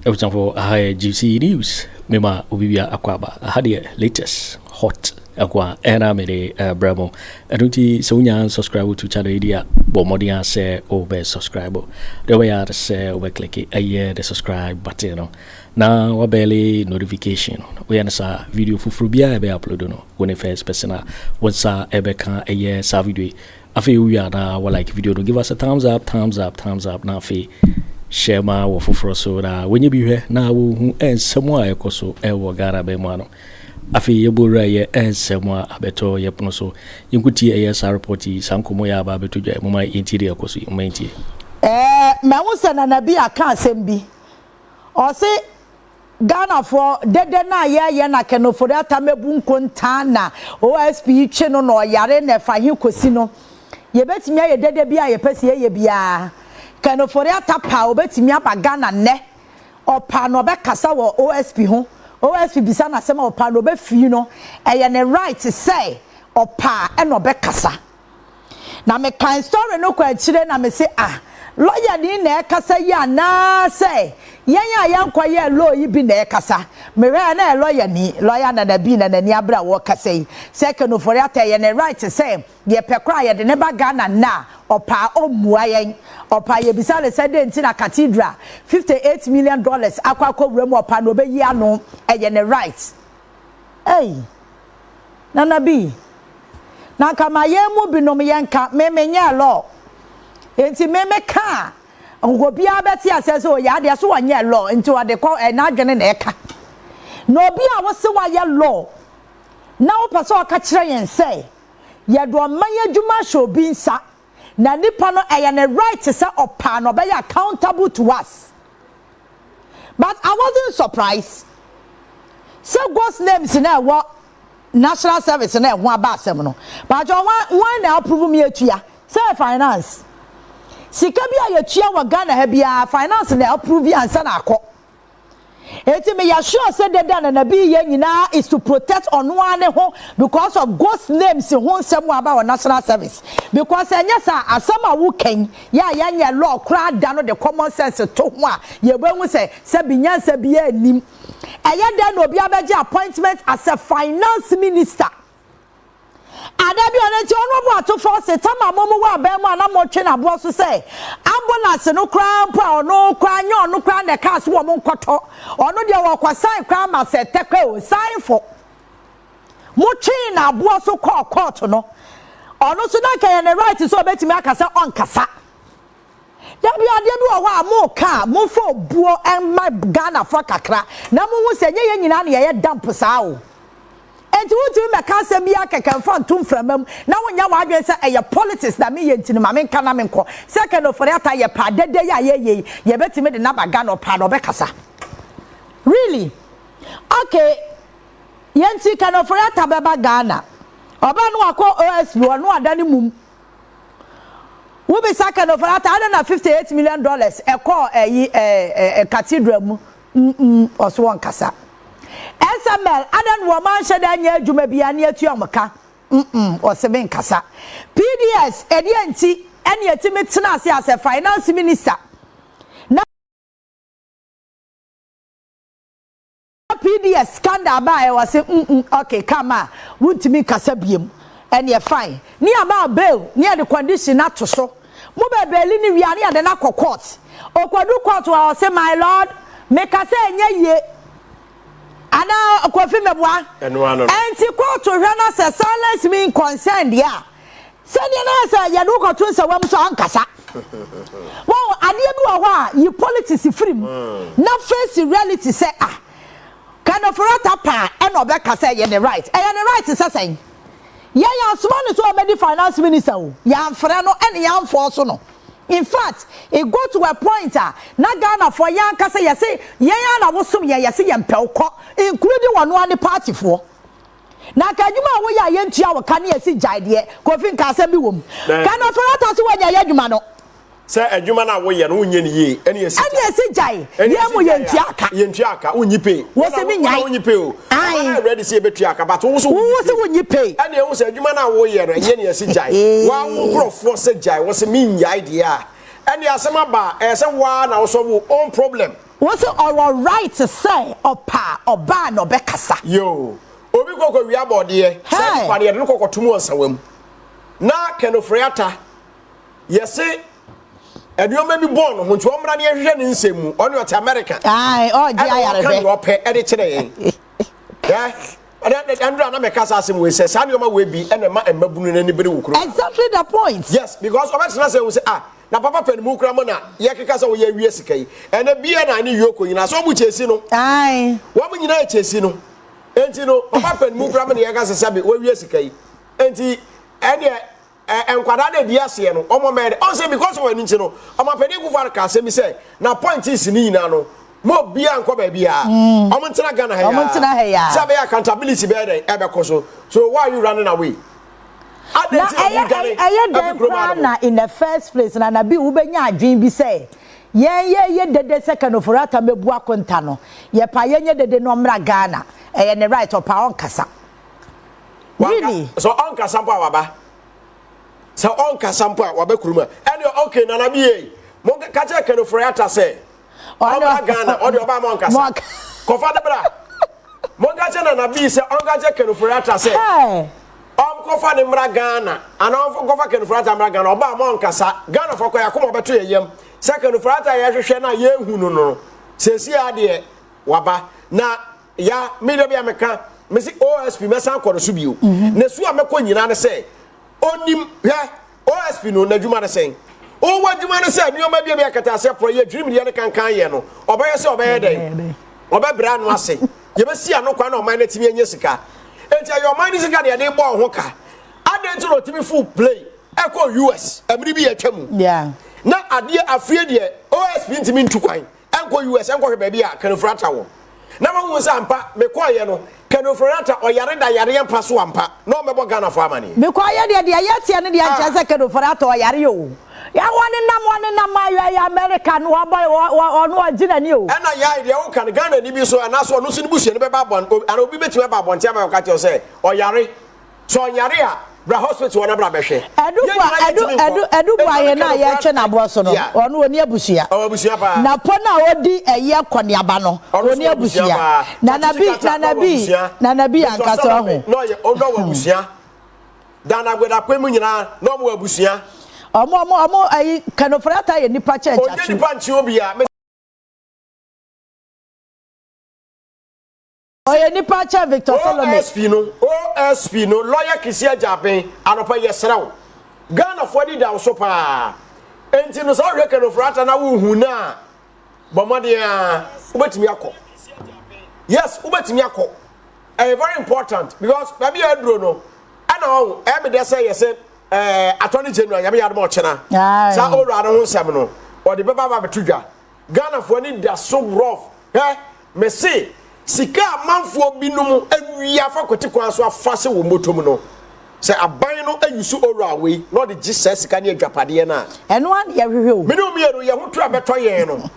for high juicy news. Mema Ubibia Akwaba. I had the latest hot Aqua Aremeyaw Bravo. I don't see subscribe to channel idea. But Modia say over subscribe. The way I say over click a year the subscribe button. Now we barely notification. We answer video for Frubia be upload no. When the first person once ebe can a year sa video. Afi we are now like video to give us a thumbs up. Now afi share my wo for so that when you be here now who and somewhere ekoso ewo gara be mo no. Afi yebura ye ensemwa abeto yepono so yinkuti ASR report sankomo ya ba beto dwa moma interior koso umantie ma wo se na nabi aka asem bi o se Ghana for dede na ye na Ken Ofori Atta mebu nkonta na OSP twe no no yare na fa hin kosi no ye betimi ye dede bia ye pese ye bia Ken Ofori Atta pa obetimi aba Ghana ne opa no be kasa wo OSP ho OSP bisa na sema opa no be fi no eye ne right say opa e no be kasa na me kan story no kwa chire na me say lawyer ni na e kasa ya na say yen yankwa ye law yi bi na e kasa me re na lawyer na bi na ni abra wo kasa yi say Ken Ofori Atta ye ne right say ye pekra ye de ne ba Ghana na opa omua yen opa ye bisa le say de ntina cathedral $58 million akwa wurem opa no be yi ano eye ne right nana bi na kama ye mu binom yenka me nya law enti me ka ngo bia beti asese o ya de so wanye law enti o de ko na adwene na eka no bia wo se wa ye law na wo pese o ka kire yen say ye do manye dwuma sho bi nsa na nipa no eye ne right say opa no be accountable to us. But I wasn't surprised. So God's name is na what national service na ho aba asem no but one na approve me atua say finance sika bia ya tua wa Ghana ha bia finance na approve ya ansa na akọ eti me ya sure say the dan na bi ye nyina is to protect onwane ho because of God's names ho nsem aba national service because enya sa asem a wo kan ya nya law kra da no the common sense to ho a ye gbehu say binyansa bia anim eye dan obi abeje appointment as a finance minister adabi onenti onrobo Ato Forson tama momu wa ba mu ana mo twe na bo so say ambulance no kra mpa ono kra nya ono kra na cars wo mo nkoto ono de wo kwa sign kra ma se tekwe o sign for mo twe na bo so court no ono so na kan na right so betimi akasa on kasa dabi ade bi wo a mo ka mo fo buo en ma Ghana for kakra na mo hu se nye nyina na ye damp saa o enti wutu me ka se bia keken fa ntum framam na wonya wadwen se eye politics na me yenti ma me nka na me nko se Ken Ofori Atta ye pa dede ya ye betime de na baga no pa no be kasa really okay yenti Ken Ofori Atta be ba Ghana oba no akọ OSP no adani mum wo be sa Ken Ofori Atta na $58 million e call cathedral mu oso won kasa SML adan wo man sheda nya adwuma bia na atu amka o se ben kasa PDS edianti ene yetimi tena ase as a finance minister na PDS scandal ba e was okay come wuntimi kasa biem ene fine ni ama bail ni the condition na to so mo be bail ni wi ani ade na court okwadu court wa say my lord me kasa enye ye ana Kofi meboa anti court to hwe say silence me concerned ya say na say ya do ko to say wam so ankasa wo ade bi wo ho a you politics free na face reality say Ken Ofori Atta pa e no be kasa ye the right say ya small so be the finance minister o ya amfre no ene ya amfo so no. In fact, it go to a point na Ghana for yan kasa ya say yan na wosum ya say yan pelko including one party for na kadwuma wo ya yentua wo kan ya si jaide Kofi nkasa bi wom Ken Ofori Atta so wanya ya adwuma no say adwuma na wo ye no nye ne ye ene ya si jai ye mu yentua aka unyipe wo se mi nyai unyipe o I ready see betua aka but wo so unyipe ene wo se adwuma na wo ye no ye ne ya si jai wa wo krofo se jai wo se mi nyai dia ene asema ba say wa na wo so wo own problem what's our right to say or ban or bekasa yo obi koko wi abode say pa ne no koko tumu onsawam na Ken Ofori Atta yesi eduoma bi born ho nti omra ne hwehwe ne nsemu on your America ai o di ayare be o pe e de kire yen yeah Andrew na mekasa asem we say sanioma we bi e na ma emabunu na ni bere wukuro exactly the point yes because obetena say we say na papa pen mu kura mo na ye keka say we ye wie sika yi e na BNI ni EOCO nyina so mu chesi no ai wo mu nyina chesi no enti no papa pen mu kura mo na ye ka sabe we wie sika yi enti ene enkwada na di ase no omo mere on say because of any no omo pedi Akufo Addo ka say me say na point is ni nyina no mo bia nko ba bia omo ntena Ghana ha ya omo ntena ha ya sabe accountability be there e be koso so why are you running away na na in the first place na bi ubenya adwen bi say ye dede second of Rata mebu akonta no ye pa ye nye dede no mra Ghana e ne right of pa on kasa really so on kasa mpo waba so on kasa mpo waba kuruma ene okay na bi e mo ka che Ken Ofori Atta say on Ghana o de oba mo on kasa ko fa de bra mo ka che na bi say on ka che Ken Ofori Atta say kofa ne mra Ghana ana kofa Ken Ofori Atta mra Ghana oba ma onkasa Ghana fo koya komo beto yeyem se Ken Ofori Atta ye hwehwe na ye hu no sesi ade waba na ya media bia meka mesi OSP mesan kworo so bio na su ameko nyina ne se onim ya OSP no na dwuma ne sen o wa dwuma ne se nioma bia kata se pro ye dream ye ne kankan ye no obaye se obaye den obabra no ase ye be si anokwa na o man na timi enye sika enti your mind is ga dey ball ho ka adent no timi full play eko US amri bi atwam yeah na ade afie de OSP ntimi ntukwan enko US enko hwe ba bia Ken Ofori Atta wo na ma hu se ampa me koye no Ken Ofori Atta oyare da yare yampa so ampa no mebo Ghana for amani me koye de ye tie ne de anche se Ken Ofori Atta oyare yo ya wone nam ya America no boy ono agina ni o na ya de wo kan Ghana ni bi so na so no so ni busu ni be ba bon ana obi betime ba bon tia ba ka tie say oyare so oyare a bra hospital wona bra be hwe edu boy na ya twe na bo so no ono oni abusua abusua pa na po na odi eye koneaba no oni abusua na nabi ankasa ho no ye odo abusua dana gweda kwemu nyina no mo abusua omo ayi Ken Ofori Atta ye nipa che o ye nipa nchi obi a o ye nipa che Victor Solomon OSP no lawyer kisi Agyapong anopa yesrawo Ghana for di da so pa enti no so hwe Ken Ofori Atta na wo hu na bomode a ubetimi akọ yes ubetimi akọ very important because baby adro no ana o e be dey say yes Attorney General yabe yadmo chena sa ora no nsem no o de beba ba betudwa Ghana for ni da so rough me say sika manfo binum awia fa kwete kwan so afase wo motom no se aban no ayusu ora we no de Jesus sika ne adwapade na eno an ye hwehwe o me no me ye ho tura beto ye no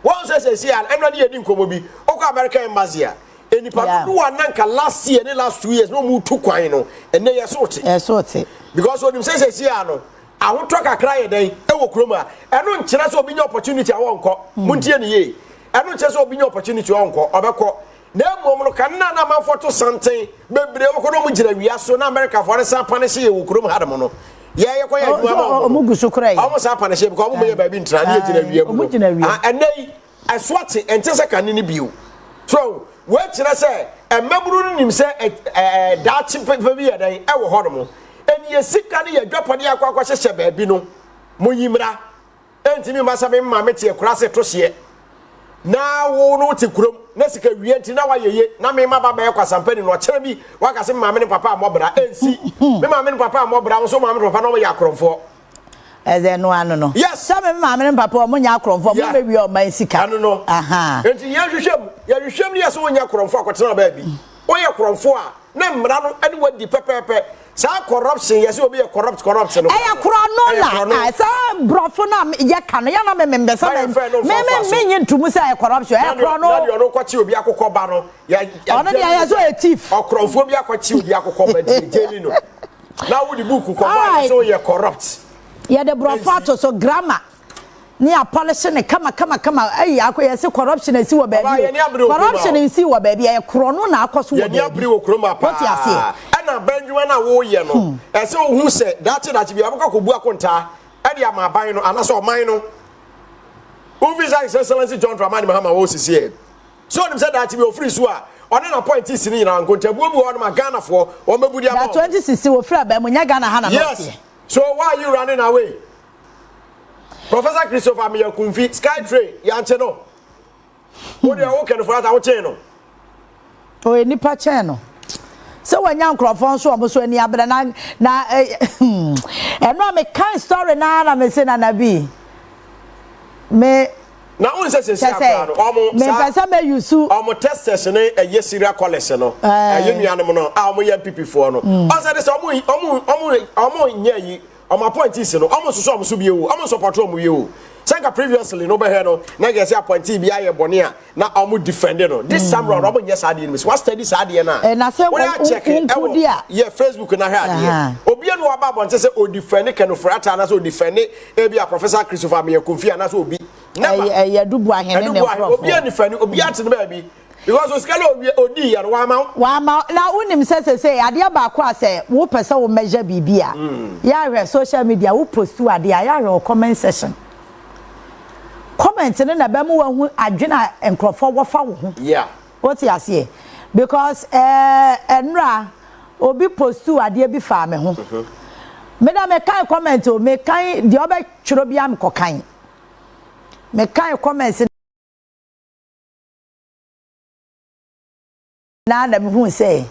won say see an emra de yedi nkomo bi okọ American embassy a enipa do ananka last year ne last 2 years no mu tu kwan no ene ye sote because when you say see ano ahotọ kakra ye den e wo kroma eno nkyere so obi nya opportunity a wonko muntie ne ye eno nkyere so obi nya opportunity wonko obekọ na emom no kan na manfoto santen bebre wo no mu gira wia so na America for san punish ye wo krom hadam no ye ko ya adwuma o mu gusu kra ye o mu san punish because o mu ye ba bi ntra na gira wia mu enei aswate entese kan ni biu so we kire se emaburu no nim se da chimpe bi ye den e wo hodom eni yesika ne yadwapade akwa hyehye ba bi no monyimra entimi masabe mama tie kurase to hye na wo no te kurom na sika wie nti na wayeye na me ma baba yakwasampani no kire bi wakase mama ne papa amobra ensi me mama ne papa amobra so mama ne papa no ya kromfo no ano no yes some mama ne papa mo nya kromfo mo be wi o man sika ano no aha enti ya hwehwem ne yeso nya kromfo akotena ba bi o ye kromfo a na mra no ade wadi pepepe sa corruption yes obi corrupt no kro no la sa brofo na ye kan ya na membe sa me ntumu sa corruption kro no na no kwachi obi akokọ ba no ya ono de ya so a thief okrofo obi akwachi obi akokọ ba di jeli no na wo di book ko ba so ye corrupt ye de brofo to so grammar ni a policy ne kama ayi akoye se corruption esi wo baby corruption esi wo baby e kro no na akoso wo ye abri wo kro ma pa na banjuma na wo ye no e se ohun se that bi abaka ko bu akonta e dia ma ban no ana so man no His Excellency John Dramani Mahama wo sisi so nim say that bi ofri so a one na point is ni na nkonta bu obi wo no ma Ghana fo o mabudi am 2060 wo fra ba mo nya Ghana ha na yes so why are you running away Professor Christopher Miyakumfi Sky Train yanche no wo de wo Ken Ofori Atta wo chen no o enipa chen no so when young crofon so omo so ani abra na eno me kan story na me say na bi me na on say apra no omo me pesa me yusu omo testers ne eye serial college no eye nuanom no a omo ye pipi fo no o say this omo nya yi omo appointees no omo so omo so bi ewu omo support omo yewu senka previously no be here no na get appointee bi aye bone a na omo defend no this time round omo yes ade no what study ade na na say we check yeah Facebook na here ade obi anu aba bonte say o defend Ken Ofori Atta na so o defend e bi a Professor Christopher Miyakumfi na so obi ya dubu ahene ne prof obi ani fani obi ate no ba bi because o skala odi ya no wa ma na unim say ade ba ko ase wo pese wo measure bibia ya hwe social media wo post ade ya hwe comment section comment na ba mu wa hu adwena enkrofo wo fa wo ho yeah what you say because enra obi post ade bi fa me ho me da me kan comment o me kan de oba tworo bia me kokan me kan comments na me who say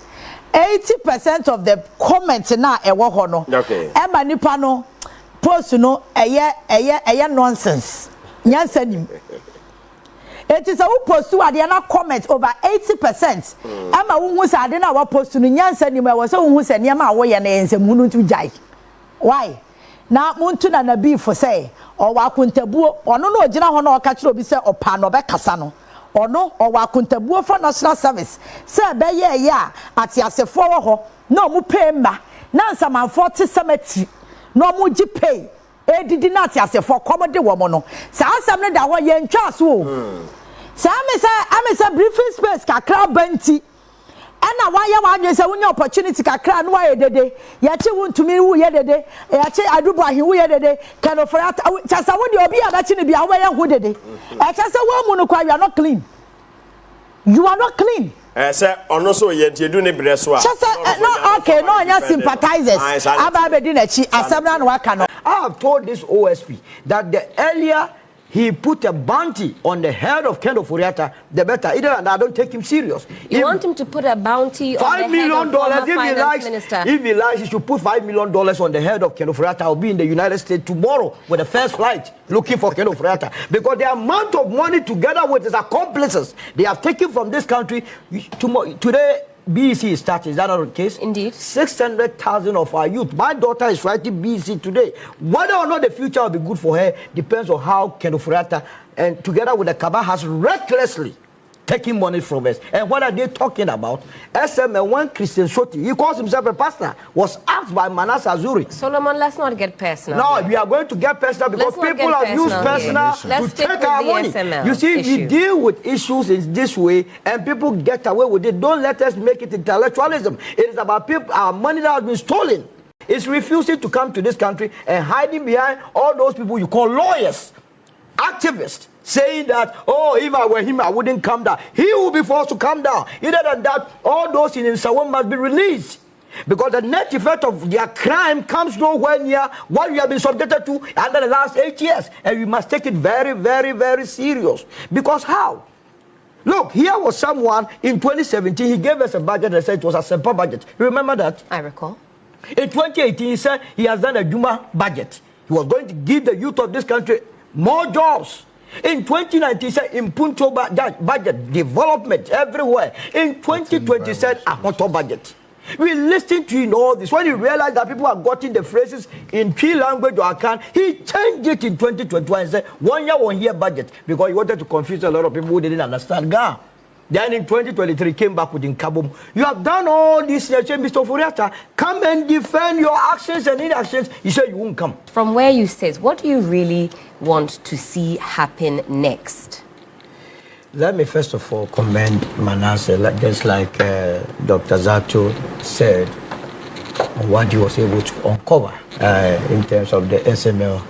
80% of the comments na e wo ho no okay e ma nipa no post no eye nonsense nyansa nim it is a who post to ade na comment over 80% e ma wo hu say ade na wo post no nyansa nim e wo say wo hu say ne ma wo ye na ensem hunu tu jai why na muntu na nabi for say o wa kuntabuo ono no ogina ho na o ka kire obi say opa no be kasa no ono o wa kuntabuo for national service say be ye ya atiasefo wo ho na mu pay mba na nsamanfo te cemetery na mu gi pay edidi na atiasefo komode wo mo no sa asam ne da ho ye ntwa so sa me say briefing space kakra banti ana waya wadwe se wunya opportunity kakra no waye dede ya che wuntumi wu ye dede ya che adubu ahi wu ye dede Ken Ofori Atta chasa wo de obi adachi ne bia wo ye hu dede e chasa wo mu no kwa you are not clean say ono so ye ntiedu ne bre so a chasa no okay no anya sympathizers aba be di na chi asabra no waka no I have told this OSP that the earlier he put a bounty on the head of Ken Ofori Atta, the better. Either and I don't take him serious. You want him to put a bounty on the head of former finance minister? If he likes, he should put $5 million on the head of Ken Ofori Atta. I'll be in the United States tomorrow with the first flight looking for Ken Ofori Atta. Because the amount of money together with his accomplices they have taken from this country, today, BEC is starting. Is that not the case? Indeed. 600,000 of our youth. My daughter is writing BEC today. Whether or not the future will be good for her depends on how Ken Ofori Atta and together with the Kaba has recklessly taking money from us. And what are they talking about? SML, one Christian Shoti, he calls himself a pastor, was asked by Manas Azuri. Solomon, let's not get personal. No, we are going to get personal because people have used personal to take our money. SML you see, we deal with issues in this way and people get away with it. Don't let us make it intellectualism. It is about people, our money that has been stolen. It's refusing to come to this country and hiding behind all those people you call lawyers, activists, saying that, oh, if I were him, I wouldn't come down. He will be forced to come down. Either than that, all those in Nsawam must be released. Because the net effect of their crime comes nowhere near what we have been subjected to under the last 8 years. And we must take it very, very, very serious. Because how? Look, here was someone in 2017, he gave us a budget and said it was a simple budget. Remember that? I recall. In 2018, he said he has done a Juma budget. He was going to give the youth of this country more jobs. In 2019, he said in Punto budget, development everywhere. In 2020, he said a motor budget. We listened to him all this. When he realized that people are getting the phrases in Twi language or Akan, he changed it in 2021 and said 1 year, 1 year budget because he wanted to confuse a lot of people who didn't understand Ga. Then in 2023, came back with Nkabom. You have done all this, Mr. Ofori Atta. Come and defend your actions and inactions. You say you won't come. From where you sit, what do you really want to see happen next? Let me first of all commend Manasseh, just like Dr. Zato said, what he was able to uncover in terms of the SML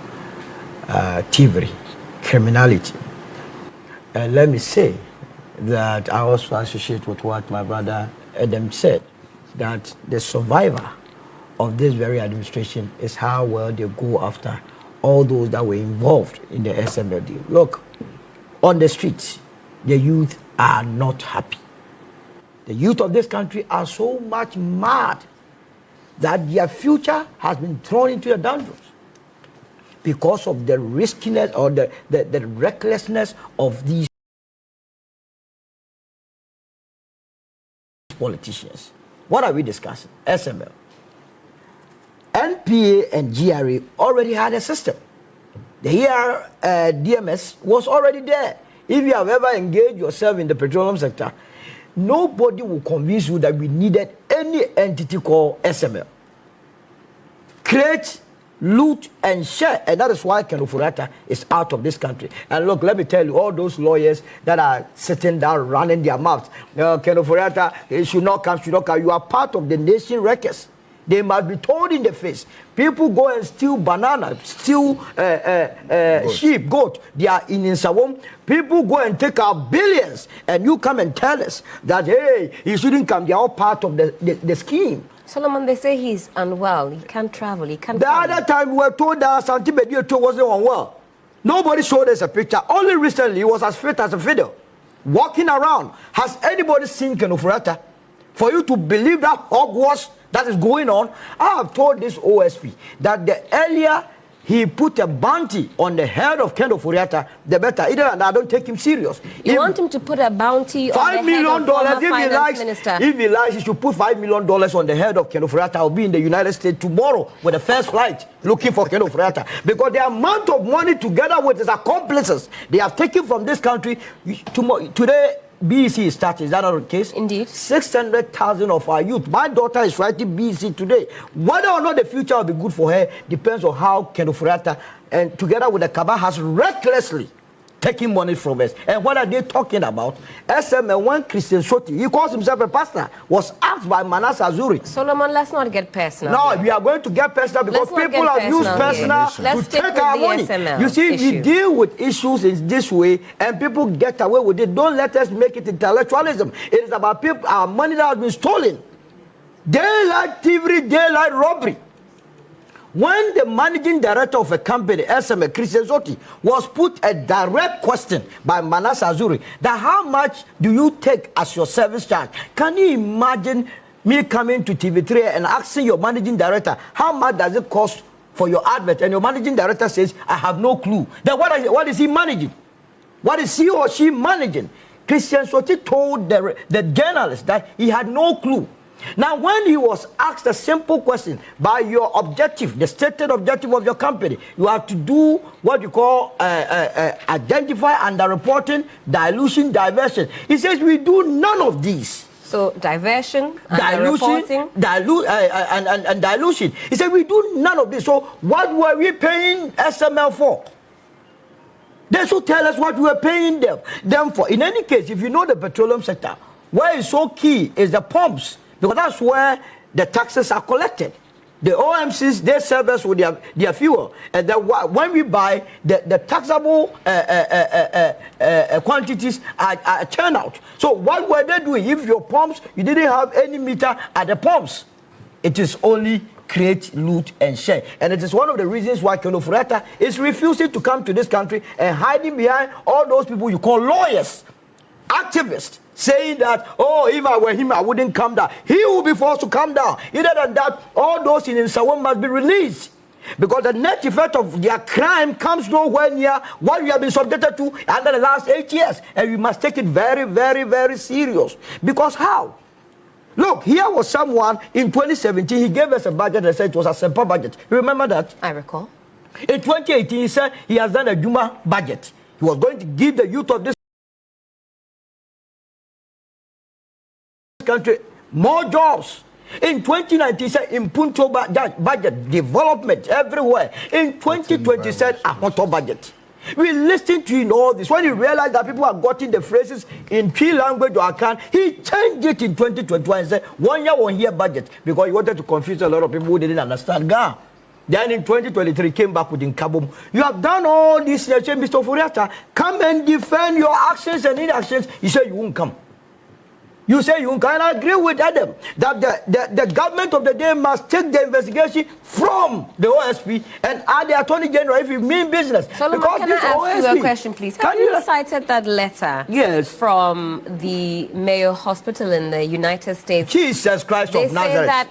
thievery, criminality. Let me say that I also associate with what my brother Adam said, that the survivor of this very administration is how well they go after all those that were involved in the SML deal. Look, on the streets, the youth are not happy. The youth of this country are so much mad that their future has been thrown into the downwards because of the riskiness or the recklessness of these politicians. What are we discussing? SML. NPA and GRA already had a system. The DMS was already there. If you have ever engaged yourself in the petroleum sector, nobody will convince you that we needed any entity called SML. Create, loot, and share. And that is why Ken Ofori Atta is out of this country. And look, let me tell you, all those lawyers that are sitting down running their mouths, Ken Ofori Atta, he should not come, You are part of the nation wreckers. They must be told in the face. People go and steal banana, steal sheep, goat. They are in Insawam. People go and take our billions, and you come and tell us that, hey, he shouldn't come. They are all part of the scheme. Solomon, they say he's unwell. He can't travel. He can't. The other time we were told that Asante Bediatuo wasn't unwell. Nobody showed us a picture. Only recently he was as fit as a fiddle, walking around. Has anybody seen Ken Ofori Atta? For you to believe that hogwash that is going on, I have told this OSP that the earlier he put a bounty on the head of Ken Ofori Atta, the better. Either and I don't take him serious. You want him to put a bounty on the head of former finance minister? If he likes, he should put $5 million on the head of Ken Ofori Atta. I'll be in the United States tomorrow with the first flight looking for Ken Ofori Atta. Because the amount of money together with his accomplices they have taken from this country, today, BEC is starting. Is that not the case? Indeed. 600,000 of our youth. My daughter is writing BEC today. Whether or not the future will be good for her depends on how Ken Ofori Atta and together with the Kaba has recklessly taking money from us. And what are they talking about? SML, when Christian Shoti, he calls himself a pastor, was asked by Manasseh Azuri. Solomon, let's not get personal. No, here. We are going to get personal because people have used personal to take our money. SML you see, we deal with issues in this way and people get away with it. Don't let us make it intellectualism. It is about people, our money that has been stolen. Daylight thievery, daylight robbery. When the managing director of a company, SML, Christian Shoti, was put a direct question by Manasseh Azuri that how much do you take as your service charge? Can you imagine me coming to TV3 and asking your managing director, how much does it cost for your advert? And your managing director says, I have no clue. Then what is he managing? What is he or she managing? Christian Shoti told the journalist that he had no clue. Now, when he was asked a simple question by your objective, the stated objective of your company, you have to do what you call identify underreporting, dilution, diversion. He says we do none of these. So dilution, and dilution. He said we do none of this. So what were we paying SML for? They should tell us what we were paying them for. In any case, if you know the petroleum sector, where is so key is the pumps. Because that's where the taxes are collected. The OMCs, they serve us with their fuel. And then when we buy, the taxable quantities are turned out. So what were they doing? If your pumps, you didn't have any meter at the pumps, it is only create, loot, and share. And it is one of the reasons why Ken Ofori Atta is refusing to come to this country and hiding behind all those people you call lawyers, activists, saying that, oh, if I were him, I wouldn't come down. He will be forced to come down. Either than that, all those in Nsawam must be released. Because the net effect of their crime comes nowhere near what we have been subjected to under the last 8 years. And we must take it very, very, very serious. Because how? Look, here was someone in 2017, he gave us a budget and said it was a simple budget. You remember that? I recall. In 2018, he said he has done a Juma budget. He was going to give the youth of this country more jobs. In 2019, said in Punto budget development everywhere. In 2020, said a motor budget. We listened to in all this. When he realized that people are getting the phrases in P language or account, he changed it in 2021 and said 1 year, 1 year budget because he wanted to confuse a lot of people who didn't understand Ghana. Then in 2023, came back with Nkabum. You have done all this, Mr. Ofori Atta. Come and defend your actions and inactions. You say you won't come. You say you won't come. And I agree with Adam that the government of the day must take the investigation from the OSP and add the Attorney General if you mean business. Solomon, because can I ask OSP, you a question, please? Have you cited that letter from the Mayo Hospital in the United States? Jesus Christ of Nazareth. They say that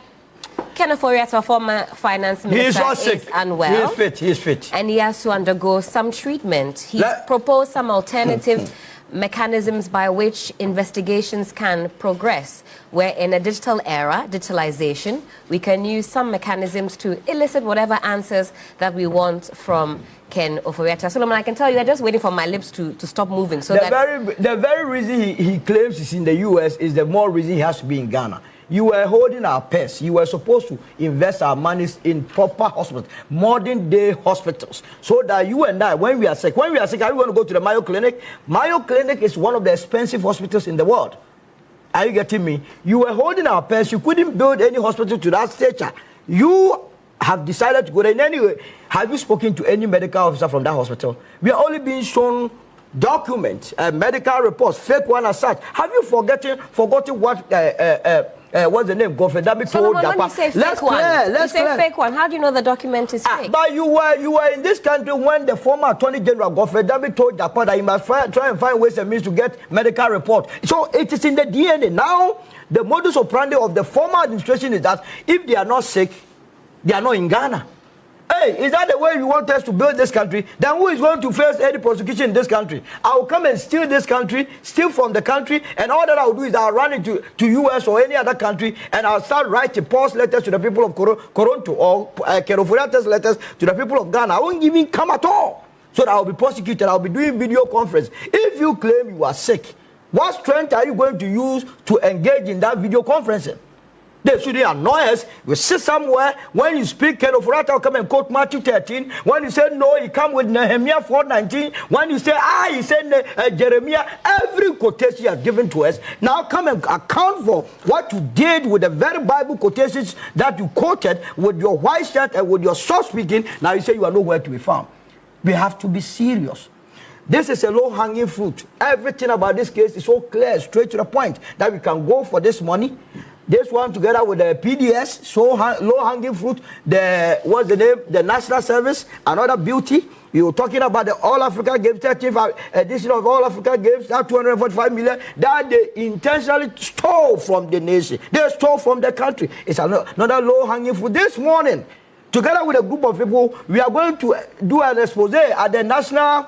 Ken Ofori Atta, former finance minister, is unwell. He is fit. And he has to undergo some treatment. He's proposed some alternative mechanisms by which investigations can progress. Where in a digital era, digitalization, we can use some mechanisms to elicit whatever answers that we want from Ken Ofori Atta. Solomon, I can tell you, I'm just waiting for my lips to stop moving. So the very reason he claims he's in the US is the more reason he has to be in Ghana. You were holding our purse. You were supposed to invest our monies in proper hospitals, modern day hospitals, so that you and I, when we are sick, are we going to go to the Mayo Clinic? Mayo Clinic is one of the expensive hospitals in the world. Are you getting me? You were holding our purse. You couldn't build any hospital to that stature. You have decided to go there. In any way, have you spoken to any medical officer from that hospital? We are only being shown documents, medical reports, fake one as such. Have you forgotten what what's the name? Godfrey Dabi told when you say fake one, fake one. How do you know the document is fake? But you were in this country when the former Attorney General Godfrey Dabi told Japan that he must try and find ways and means to get medical report. So it is in the DNA. Now, the modus operandi of the former administration is that if they are not sick, they are not in Ghana. Hey, is that the way you want us to build this country? Then who is going to face any prosecution in this country? I will come and steal this country, steal from the country, and all that I will do is I'll run it to US or any other country, and I'll start writing post letters to the people of Toronto or Ken Ofori Atta's letters to the people of Ghana. I won't even come at all. So that I will be prosecuted. I will be doing video conference. If you claim you are sick, what strength are you going to use to engage in that video conferencing? They shouldn't annoy us. You sit somewhere. When you speak, Ken Ofori Atta will come and quote Matthew 13. When you say no, he come with Nehemiah 4:19. When you say he said Jeremiah. Every quotation he has given to us. Now come and account for what you did with the very Bible quotations that you quoted with your white shirt and with your soft speaking. Now you say you are nowhere to be found. We have to be serious. This is a low-hanging fruit. Everything about this case is so clear, straight to the point, that we can go for this money. This one together with the PDS, so low-hanging fruit, what's the name? The National Service, another beauty. You were talking about the All Africa Games, 35 edition of All Africa Games, that 245 million, that they intentionally stole from the nation. They stole from the country. It's another low-hanging fruit. This morning, together with a group of people, we are going to do an expose at the National,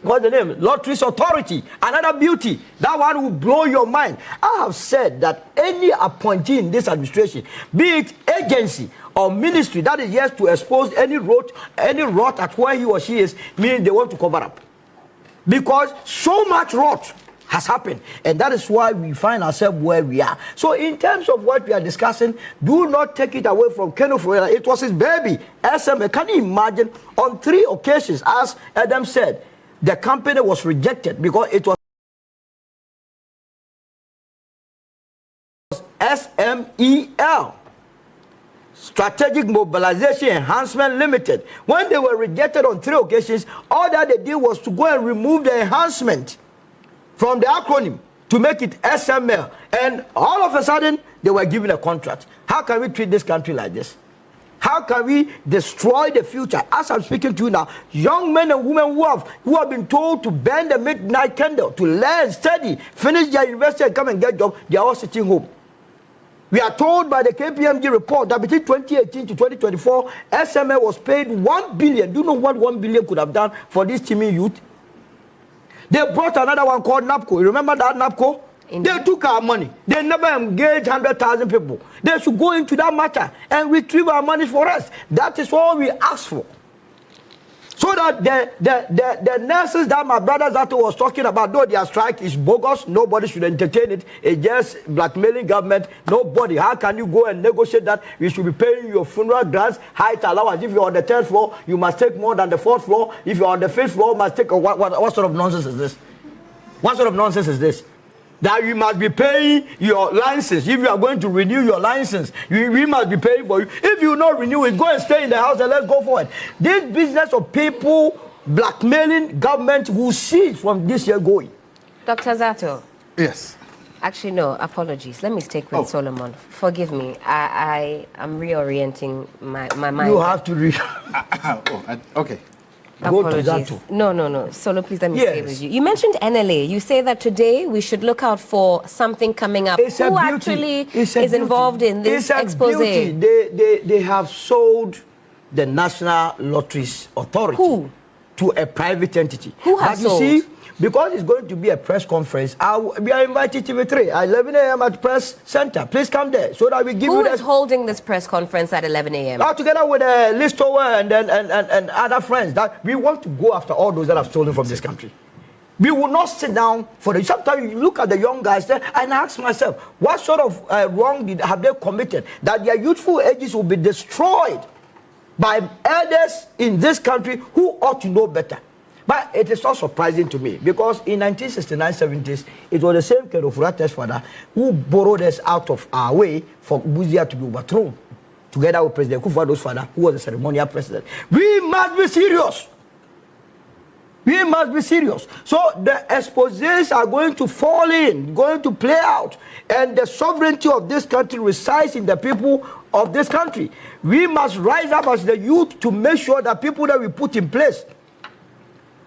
what's the name? Lotteries Authority. Another beauty. That one will blow your mind. I have said that any appointee in this administration, be it agency or ministry, that is yes to expose any rot at where he or she is, meaning they want to cover up. Because so much rot has happened, and that is why we find ourselves where we are. So in terms of what we are discussing, do not take it away from Ken Ofori Atta. It was his baby, SMA. Can you imagine? On 3 occasions, as Adam said, the company was rejected because it was SMEL, Strategic Mobilization Enhancement Limited. When they were rejected on 3 occasions, all that they did was to go and remove the enhancement from the acronym to make it SML. And all of a sudden, they were given a contract. How can we treat this country like this? How can we destroy the future? As I'm speaking to you now, young men and women who have been told to burn the midnight candle, to learn, study, finish their university and come and get a job, they are all sitting home. We are told by the KPMG report that between 2018 to 2024, SMA was paid 1 billion. Do you know what 1 billion could have done for this teeming youth? They brought another one called NAPO. You remember that NAPO? They took our money. They never engaged 100,000 people. They should go into that matter and retrieve our money for us. That is all we ask for. So So that the nurses that my brother Zato was talking about, though their strike is bogus, nobody should entertain it. It's just blackmailing government. Nobody. How can you go and negotiate that? We should be paying your funeral grants, height allowance. If you're on the 3rd floor, you must take more than the 4th floor. If you're on the 5th floor, you must take. What sort of nonsense is this? What sort of nonsense is this? That you must be paying your license. If you are going to renew your license, we must be paying for you. If you not renew it, go and stay in the house and let's go for it. This business of people blackmailing government will cease from this year going. Dr. Zato. Yes. Actually, no, apologies. Let me stick with Solomon. Forgive me. I am reorienting my mind. You have to read. Okay. Apologies. No. Solo, please let me stay with you. You mentioned NLA. You say that today we should look out for something coming up. Who actually is involved in this expose? They have sold the National Lotteries Authority. Who? To a private entity. Who has sold? You see, because it's going to be a press conference, we are invited to TV3 at 11 a.m. at Press Center. Please come there so that we give you. Who is holding this press conference at 11 a.m.? Together with Listower and other friends, that we want to go after all those that have stolen from this country. We will not sit down for the. Sometimes you look at the young guys there and ask myself, what sort of wrong have they committed that their youthful ages will be destroyed by elders in this country who ought to know better? But it is not surprising to me because in 1969-70s, it was the same Ken Ofori Atta's father who borrowed us out of our way for Buzia to be overthrown, together with President Akufo Addo's father, who was the ceremonial president. We must be serious. We must be serious. So the exposés are going to fall in, going to play out, and the sovereignty of this country resides in the people of this country. We must rise up as the youth to make sure that people that we put in place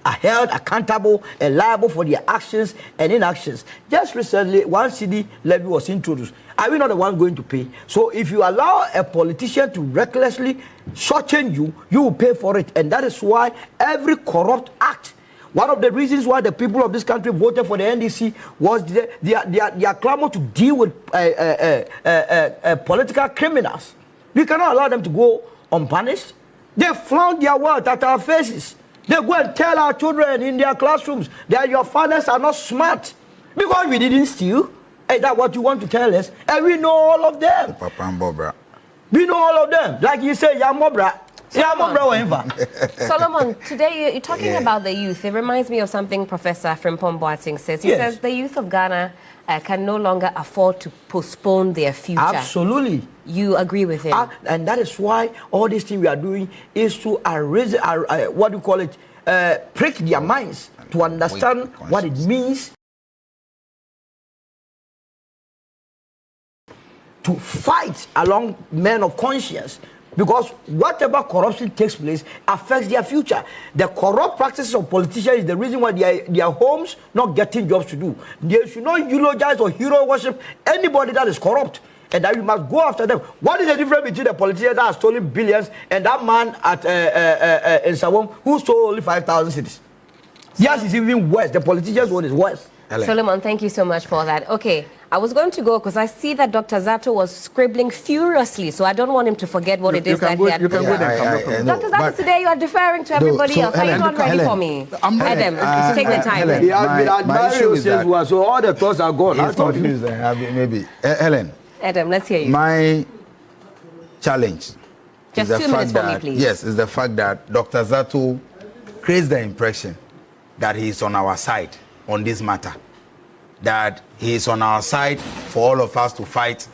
are held accountable and liable for their actions and inactions. Just recently, 1 cedi levy was introduced. Are we not the ones going to pay? So if you allow a politician to recklessly shorten you, you will pay for it. And that is why every corrupt act, one of the reasons why the people of this country voted for the NDC was their clamor to deal with political criminals. We cannot allow them to go unpunished. They flaunt their wealth at our faces. They go and tell our children in their classrooms that your fathers are not smart because we didn't steal. Is that what you want to tell us? And we know all of them. We know all of them. Like you say, Yamobra. Solomon, today you're talking about the youth. It reminds me of something Professor Frimpong Boateng says. He says the youth of Ghana can no longer afford to postpone their future. Absolutely. You agree with him? And that is why all this thing we are doing is to raise, what do you call it, prick their minds to understand what it means to fight along men of conscience. Because whatever corruption takes place affects their future. The corrupt practices of politicians is the reason why their homes not getting jobs to do. They should not eulogize or hero worship anybody that is corrupt. And that you must go after them. What is the difference between the politician that has stolen billions and that man at in Sawom who stole only 5,000 cities? Yes, it's even worse. The politician's one is worse. Solomon, thank you so much for that. Okay, I was going to go because I see that Dr. Zato was scribbling furiously, so I don't want him to forget what it is that he had. You can go there. Dr. Zato, today you are deferring to everybody else. Are you not ready for me? Adam, take the time. He has been admiring since so all the thoughts are gone. He's confused. Maybe. Helen. Adam, let's hear you. My challenge. Just 2 minutes for me, please. Yes, is the fact that Dr. Zato creates the impression that he is on our side on this matter. That he is on our side for all of us to fight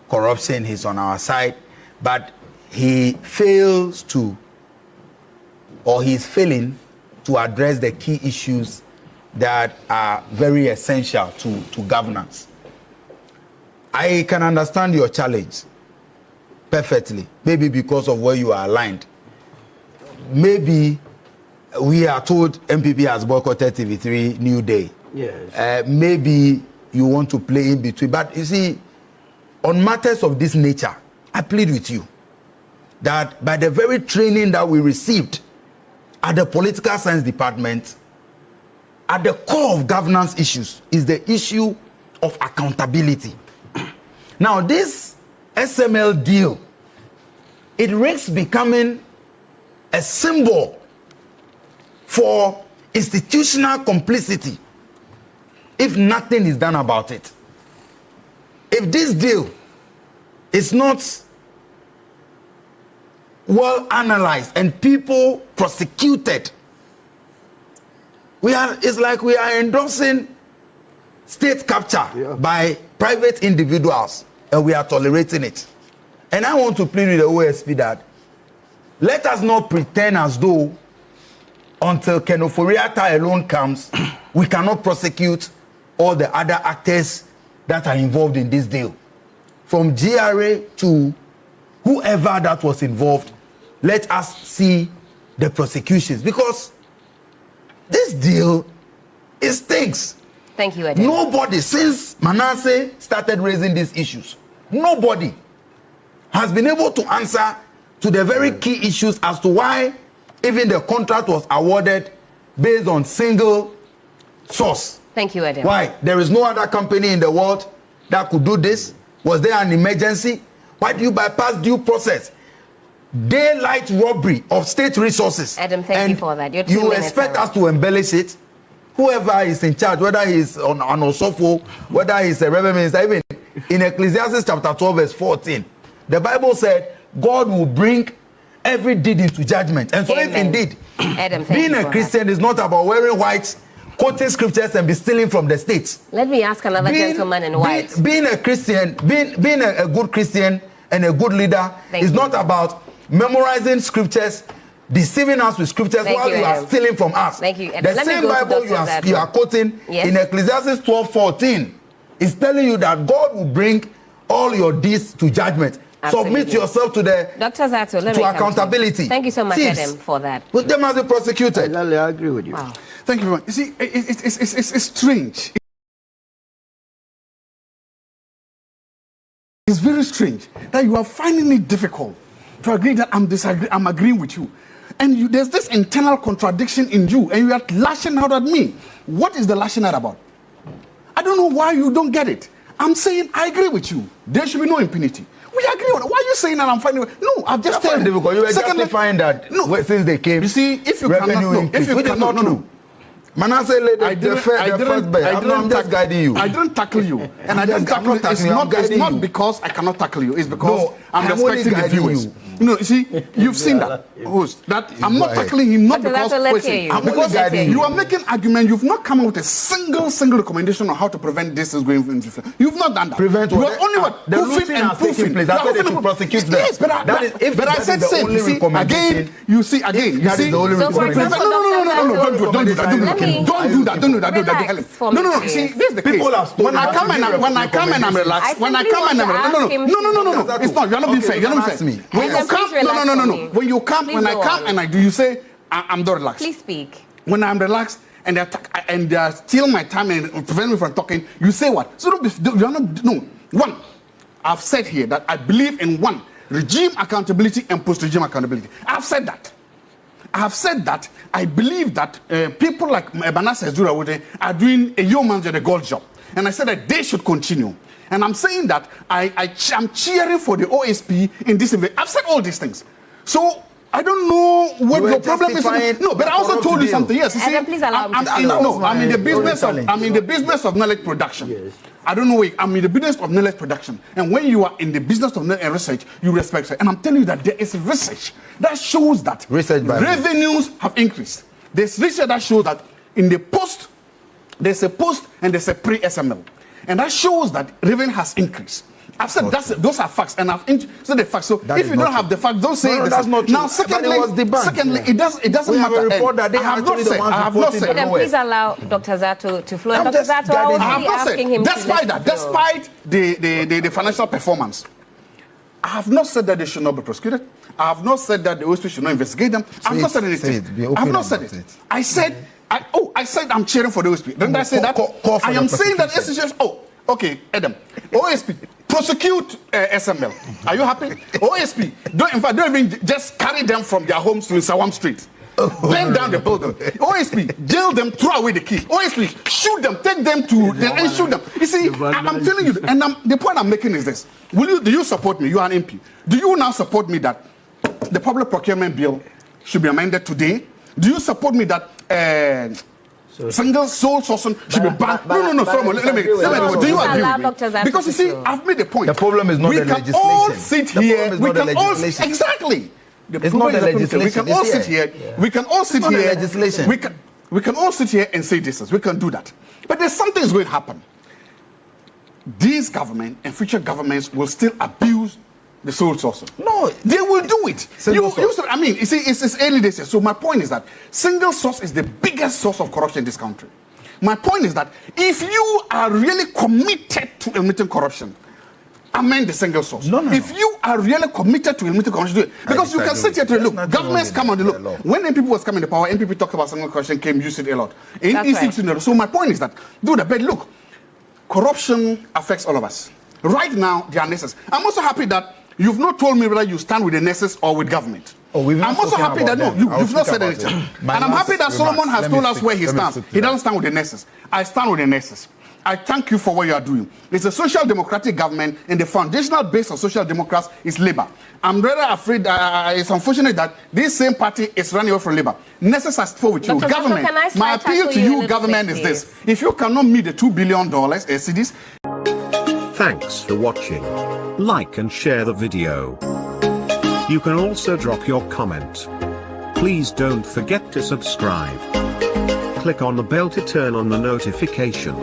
corruption. He's on our side. But he fails to, or he's failing to address the key issues that are very essential to governance. I can understand your challenge perfectly, maybe because of where you are aligned. Maybe we are told MPP has boycotted TV3 New Day. Yes. Maybe you want to play in between. But you see, on matters of this nature, I plead with you that by the very training that we received at the political science department, at the core of governance issues is the issue of accountability. Now, this SML deal, it risks becoming a symbol for institutional complicity if nothing is done about it. If this deal is not well analyzed and people prosecuted, it's like we are endorsing state capture by private individuals, and we are tolerating it. And I want to plead with the OSP that let us not pretend as though until Ken Ofori Atta alone comes, we cannot prosecute all the other actors that are involved in this deal. From GRA to whoever that was involved, let us see the prosecutions, because this deal, it stinks. Thank you, Eddie. Nobody, since Manasseh started raising these issues, nobody has been able to answer to the very key issues as to why even the contract was awarded based on single source. Thank you, Eddie. Why? There is no other company in the world that could do this. Was there an emergency? Why do you bypass due process? Daylight robbery of state resources. Adam, thank you for that. You expect us to embellish it? Whoever is in charge, whether he's on Osofo, whether he's a reverend minister, even in Ecclesiastes chapter 12 verse 14, the Bible said God will bring every deed into judgment. And so if indeed Adam, being a Christian is not about wearing white, quoting scriptures and be stealing from the states. Let me ask another gentleman in white. Being a Christian, being a good Christian and a good leader is not about memorizing scriptures, deceiving us with scriptures while you are stealing from us. Thank you. The same Bible you are quoting in Ecclesiastes 12:14 is telling you that God will bring all your deeds to judgment. Absolutely. Submit yourself to the Dr. Zato, to accountability. Thank you so much, Adam, for that. But they must be prosecuted. I agree with you. Wow. Thank you very much. You see, it's strange. It's very strange that you are finding it difficult to agree that I'm agreeing with you. And there's this internal contradiction in you, and you are lashing out at me. What is the lashing out about? I don't know why you don't get it. I'm saying I agree with you. There should be no impunity. We agree on it. Why are you saying that I'm finding it? No, I've just told you. Because you were justifying that since they came. You see, if you revenue cannot, if you cannot, no. Manasseh laid the first bed. I'm just guiding you. I didn't tackle you. And I didn't tackle you. It's not because I cannot tackle you. It's because I'm respecting the viewers. You see, you've seen that. Host, that I'm not tackling him, not because you are making argument. You've not come up with a single recommendation on how to prevent this is going into future. You've not done that. Prevent what? Only what? The looting and proofing. That's why they should prosecute them. Yes, but I said same. You see, that is the only recommendation. No, don't do that. Don't do that. No. See, this is the case. When I come and I'm relaxed. When I come and I'm relaxed. No. It's not. You're not being fair. You're not being fair. When you come, no. When you come, when I come and I do, you say I'm not relaxed. Please speak. When I'm relaxed and they steal my time and prevent me from talking, you say what? So you're not. No. One, I've said here that I believe in one regime accountability and post-regime accountability. I've said that. I believe that people like Manasseh Adorye are doing a yeoman's job, a gold job. And I said that they should continue. And I'm saying that I'm cheering for the OSP in this event. I've said all these things. So I don't know what your problem is. No, but I also told you something. Yes, you see, please allow me I'm in the business of knowledge production. Yes. I don't know. I'm in the business of knowledge production. And when you are in the business of research, you respect it. And I'm telling you that there is research that shows that revenues have increased. There's research that shows that in the post, there's a post and there's a pre-SML. And that shows that revenue has increased. I've said those are facts, and I've said the facts. So if you don't have the facts, don't say that's not true. Now, secondly, it doesn't matter. A report that I have not said. Then please allow Dr. Zato to flow. Dr. Zato, I will be asking him. Despite the financial performance, I have not said that they should not be prosecuted. I have not said that the OSP should not investigate them. I have not said anything. I have not said it. I said I'm cheering for the OSP. Didn't I say that? I am saying that institutions. Okay, Adam. OSP, prosecute SML. Are you happy? OSP, don't even just carry them from their homes to Sawam Street. Burn down the building. OSP, jail them, throw away the key. OSP, shoot them, take them to them and shoot them. You see, I'm telling you, and the point I'm making is this. Do you support me? You are an MP. Do you now support me that the public procurement bill should be amended today? Do you support me that single sole sourcing should be banned. No, Solomon, let me. Do you agree with me? Because you see, I've made the point. The problem is not the legislation. We can all sit here. We can all exactly. It's not the legislation. We can all sit here. We can all sit here. Legislation. We can all sit here and say this. We can do that. But there's something is going to happen. These government and future governments will still abuse the sole source. No, they will do it. I mean, you see, it's early days here. So my point is that single source is the biggest source of corruption in this country. My point is that if you are really committed to eliminating corruption, amend the single source. If you are really committed to eliminating corruption, do it. Because you can sit here to look. Governments come on the look. When NPP was coming to power, NPP talked about single corruption, used it a lot. So my point is that, do the bed. Look, corruption affects all of us. Right now, they are nurses. I'm also happy that you've not told me whether you stand with the nurses or with government. I'm also happy that you've not said anything. And I'm happy that Solomon has told us where he stands. He doesn't stand with the nurses. I stand with the nurses. I thank you for what you are doing. It's a social democratic government, and the foundational base of social democrats is Labour. I'm rather afraid it's unfortunate that this same party is running away from Labour. Nurses are still with you. Government, my appeal to you, government, is this. If you cannot meet the $2 billion CDs. Thanks for watching. Like and share the video. You can also drop your comment. Please don't forget to subscribe. Click on the bell to turn on the notification.